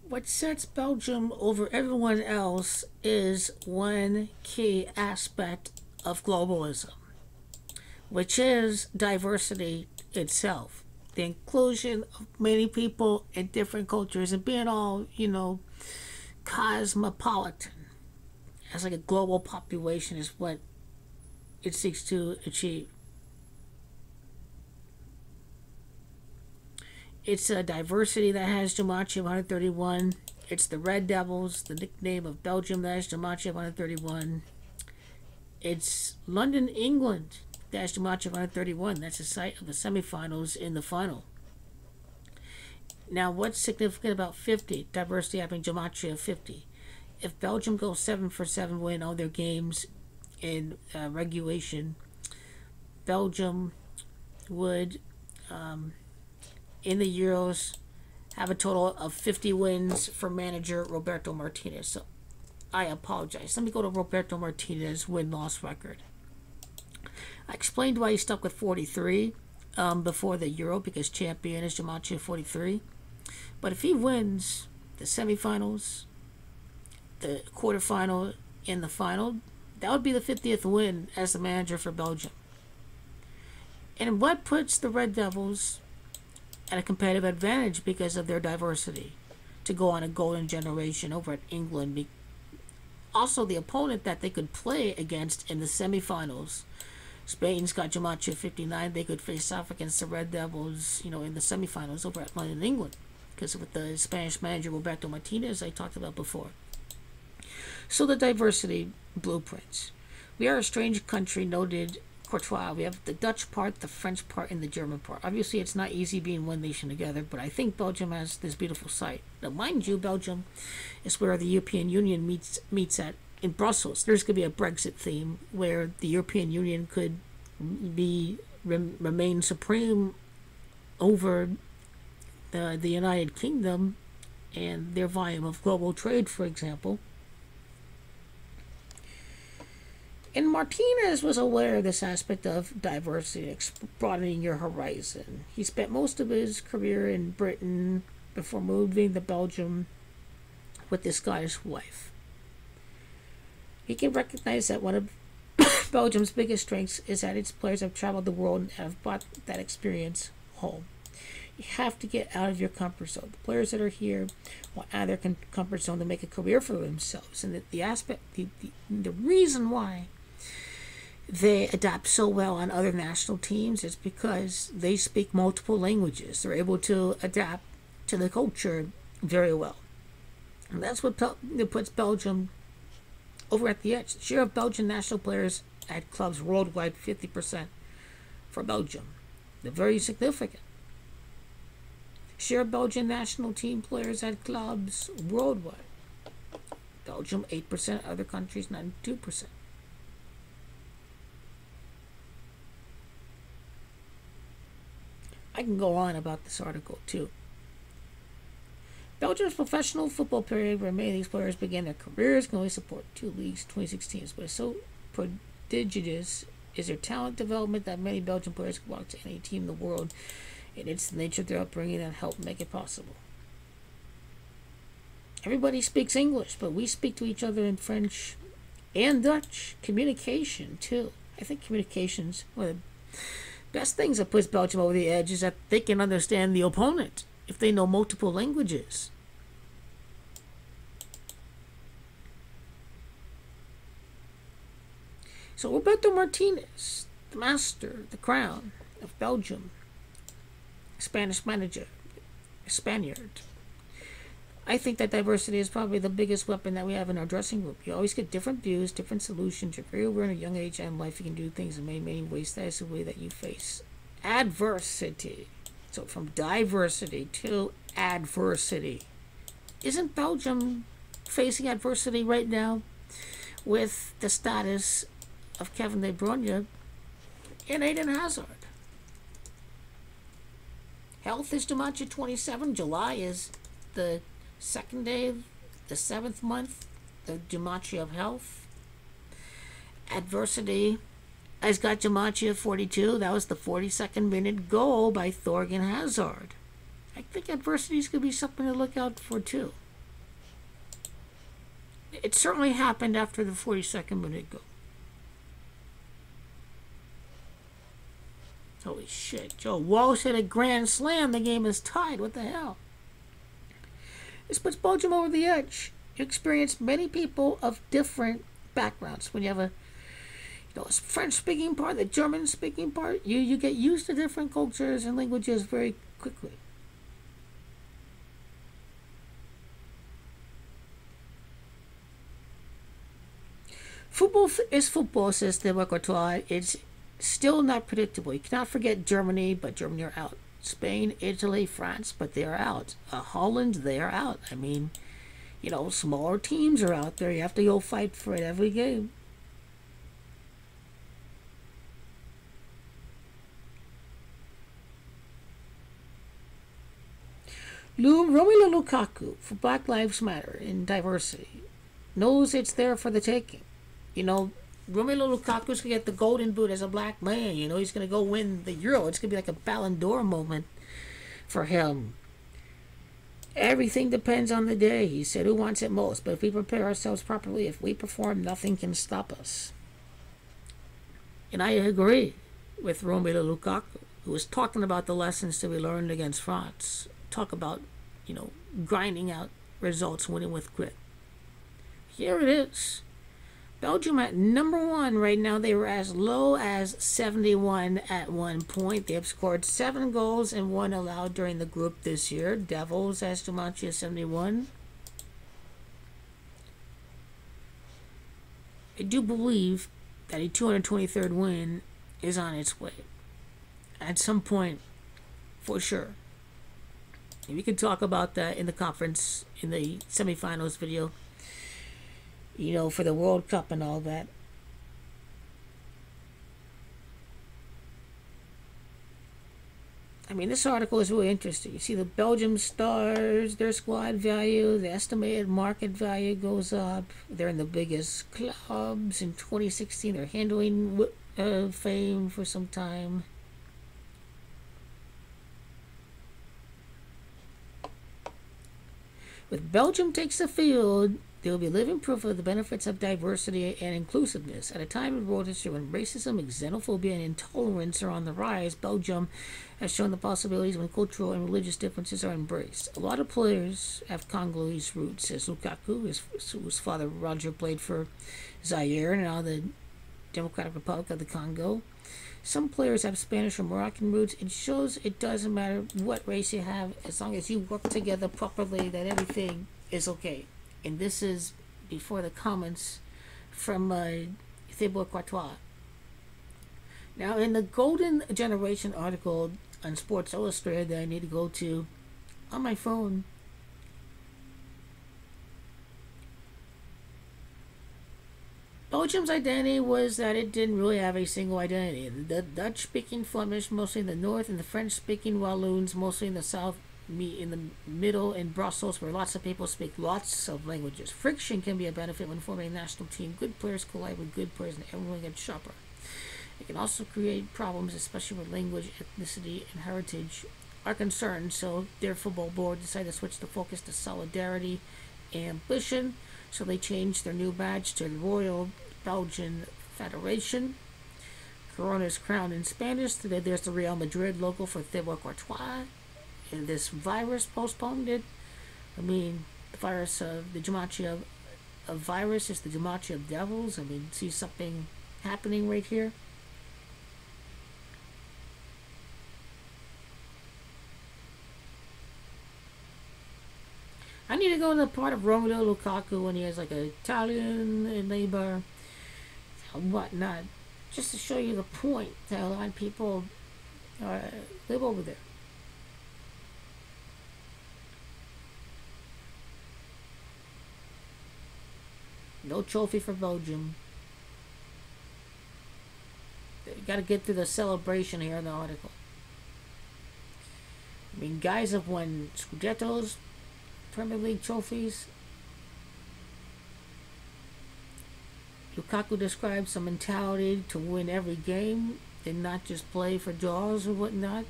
What sets Belgium over everyone else is one key aspect of globalism, which is diversity itself. The inclusion of many people in different cultures and being all, cosmopolitan as like a global population is what it seeks to achieve. It's a diversity that has Jumanji of 131. It's the Red Devils, the nickname of Belgium that has Jumanji of 131. It's London, England that has Jumanji of 131. That's the site of the semifinals in the final. Now, what's significant about 50? Diversity having Jumanji of 50. If Belgium goes 7 for 7, win all their games in regulation, Belgium would, in the Euros, have a total of 50 wins for manager Roberto Martinez. So I apologize. Let me go to Roberto Martinez win-loss record. I explained why he stuck with 43 before the Euro, because champion is Jumanji 43. But if he wins the semifinals, the quarterfinal, and the final, that would be the 50th win as the manager for Belgium. And what puts the Red Devils at a competitive advantage because of their diversity to go on a golden generation over at England. Also, the opponent that they could play against in the semifinals, Spain's got Jumanji 59. They could face off against the Red Devils, in the semifinals over at London, England, because with the Spanish manager Roberto Martinez I talked about before. So the diversity blueprints. We are a strange country, noted Courtois. We have the Dutch part, the French part, and the German part. Obviously, it's not easy being one nation together, but I think Belgium has this beautiful site. Now, mind you, Belgium is where the European Union meets at in Brussels. There's going to be a Brexit theme where the European Union could remain supreme over the United Kingdom and their volume of global trade, for example. And Martinez was aware of this aspect of diversity, broadening your horizon. He spent most of his career in Britain before moving to Belgium with his Scottish wife. He can recognize that one of Belgium's biggest strengths is that its players have traveled the world and have brought that experience home. You have to get out of your comfort zone. The players that are here want out of their comfort zone to make a career for themselves. And the reason why they adapt so well on other national teams is because they speak multiple languages. They're able to adapt to the culture very well. And that's what puts Belgium over at the edge. The share of Belgian national players at clubs worldwide, 50% for Belgium. They're very significant. Share of Belgian national team players at clubs worldwide. Belgium, 8%, other countries, 92%. I can go on about this article too. Belgium's professional football period, where many of these players began their careers, can only support 2 leagues, 2016. But so prodigious is their talent development that many Belgian players can walk to any team in the world, and it's the nature of their upbringing that helped make it possible. Everybody speaks English, but we speak to each other in French and Dutch. Communication too. I think communication's one of the best things that puts Belgium over the edge is that they can understand the opponent if they know multiple languages. So Roberto Martinez, the master, the crown of Belgium, Spanish manager, Spaniard. I think that diversity is probably the biggest weapon that we have in our dressing room. You always get different views, different solutions. You're very aware in a young age and in life you can do things in many, many ways. That is the way that you face adversity. So from diversity to adversity. Isn't Belgium facing adversity right now with the status of Kevin De Bruyne and Eden Hazard? Health is Jumanji 27. July is the second day of the 7th month, the Jumanji of health. Adversity has got Jumanji of 42. That was the 42nd minute goal by Thorgan Hazard. I think adversity is going to be something to look out for too. It certainly happened after the 42nd minute goal. Holy shit. Joe Walsh hit a grand slam. The game is tied. What the hell? This puts Belgium over the edge. You experience many people of different backgrounds. When you have a French-speaking part, the German-speaking part, you get used to different cultures and languages very quickly. Football is football, says Thibeau Courtois. It's still not predictable. You cannot forget Germany, but Germany are out. Spain, Italy, France, but they are out. Holland, they are out. I mean, smaller teams are out there. You have to go fight for it every game. Romelu Lukaku for Black Lives Matter in diversity knows it's there for the taking. Romelu Lukaku's gonna get the golden boot as a black man. He's gonna go win the Euro. It's gonna be like a Ballon d'Or moment for him. Everything depends on the day. He said, who wants it most? But if we prepare ourselves properly, if we perform, nothing can stop us. And I agree with Romelu Lukaku, who was talking about the lessons that we learned against France. Talk about, grinding out results, winning with grit. Here it is. Belgium at number 1 right now. They were as low as 71 at one point. They have scored 7 goals and 1 allowed during the group this year. Devils as Jumanji at 71. I do believe that a 223rd win is on its way. At some point, for sure. We can talk about that in the conference, in the semifinals video. For the World Cup and all that. I mean, this article is really interesting. You see the Belgium stars, their squad value, the estimated market value goes up. They're in the biggest clubs. In 2016, they're handling fame for some time. With Belgium takes the field, they will be living proof of the benefits of diversity and inclusiveness. At a time in world history when racism, xenophobia, and intolerance are on the rise, Belgium has shown the possibilities when cultural and religious differences are embraced. A lot of players have Congolese roots, says Lukaku, whose father Roger played for Zaire and now the Democratic Republic of the Congo. Some players have Spanish or Moroccan roots. It shows it doesn't matter what race you have, as long as you work together properly, that everything is okay. And this is before the comments from Thibeau Courtois. Now, in the Golden Generation article on Sports Illustrated that I need to go to on my phone, Belgium's identity was that it didn't really have a single identity. The Dutch-speaking Flemish, mostly in the north, and the French-speaking Walloons, mostly in the south, meet in the middle in Brussels, where lots of people speak lots of languages. Friction can be a benefit when forming a national team. Good players collide with good players, and everyone gets sharper. It can also create problems, especially where language, ethnicity, and heritage are concerned. So their football board decided to switch the focus to solidarity and ambition. So they changed their new badge to the Royal Belgian Federation. Corona is crowned in Spanish. Today there's the Real Madrid logo for Thibeau Courtois. And this virus postponed it. I mean, the virus of the Jumanji of virus is the Jumanji of devils. I mean, see something happening right here. I need to go to the part of Romelu Lukaku when he has like an Italian neighbor and whatnot, just to show you the point that a lot of people live over there. No trophy for Belgium. You got to get through the celebration here in the article. I mean, guys have won Scudettos, Premier League trophies. Lukaku describes some mentality to win every game and not just play for draws or whatnot.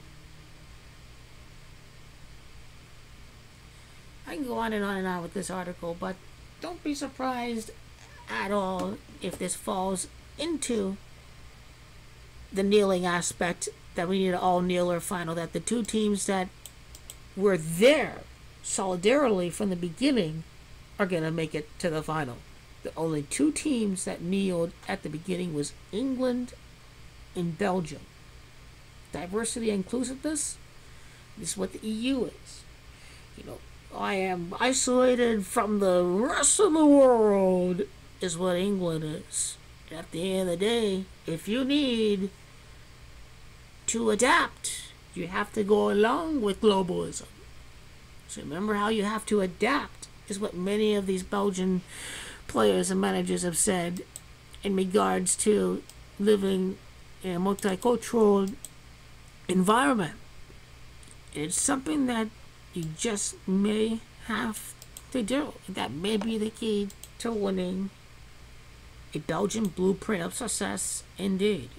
I can go on and on and on with this article, but don't be surprised at all if this falls into the kneeling aspect, that we need an all-kneeler final, that the two teams that were there solidarily from the beginning are going to make it to the final. The only two teams that kneeled at the beginning was England and Belgium. Diversity and inclusiveness is what the EU is. You know, I am isolated from the rest of the world is what England is. At the end of the day, if you need to adapt, you have to go along with globalism. So remember how you have to adapt is what many of these Belgian players and managers have said in regards to living in a multicultural environment. It's something that you just may have to do. That may be the key to winning a Belgian blueprint of success indeed.